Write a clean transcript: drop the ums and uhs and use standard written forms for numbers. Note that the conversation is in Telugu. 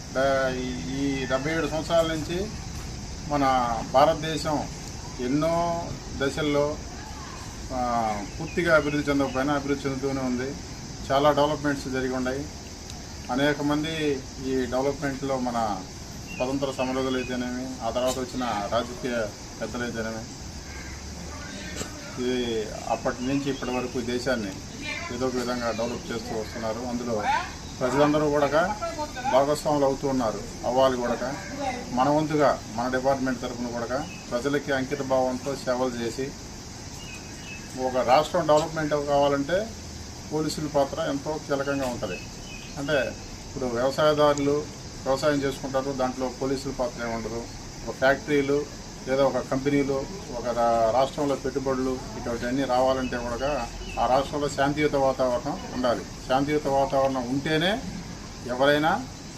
ఈ 77 సంవత్సరాల నుంచి మన భారతదేశం ఎన్నో దశల్లో పూర్తిగా అభివృద్ధి చెందకపోయినా అభివృద్ధి చెందుతూనే ఉంది. చాలా డెవలప్మెంట్స్ జరిగి ఉన్నాయి. అనేక మంది ఈ డెవలప్మెంట్లో మన స్వతంత్ర సమరయోధులు అయితేనేమి, ఆ తర్వాత వచ్చిన రాజకీయ పెద్దలు అయితేనేమి, ఇది అప్పటి నుంచి ఇప్పటి వరకు దేశాన్ని ఏదో ఒక విధంగా డెవలప్ చేస్తూ వస్తున్నారు. అందులో ప్రజలందరూ కూడా భాగస్వాములు అవుతూ ఉన్నారు. అవ్వాలి కూడా మన వంతుగా మన డిపార్ట్మెంట్ తరఫున కూడా ప్రజలకి అంకిత భావంతో సేవలు చేసి ఒక రాష్ట్రం డెవలప్మెంట్ కావాలంటే పోలీసుల పాత్ర ఎంతో కీలకంగా ఉంటుంది. అంటే ఇప్పుడు వ్యవసాయదారులు వ్యవసాయం చేసుకుంటారు, దాంట్లో పోలీసుల పాత్ర ఏముండదు. ఒక ఫ్యాక్టరీలు లేదా ఒక కంపెనీలు, ఒక రాష్ట్రంలో పెట్టుబడులు ఇటువంటివన్నీ రావాలంటే కూడా ఆ రాష్ట్రంలో శాంతియుత వాతావరణం ఉండాలి. శాంతియుత వాతావరణం ఉంటేనే ఎవరైనా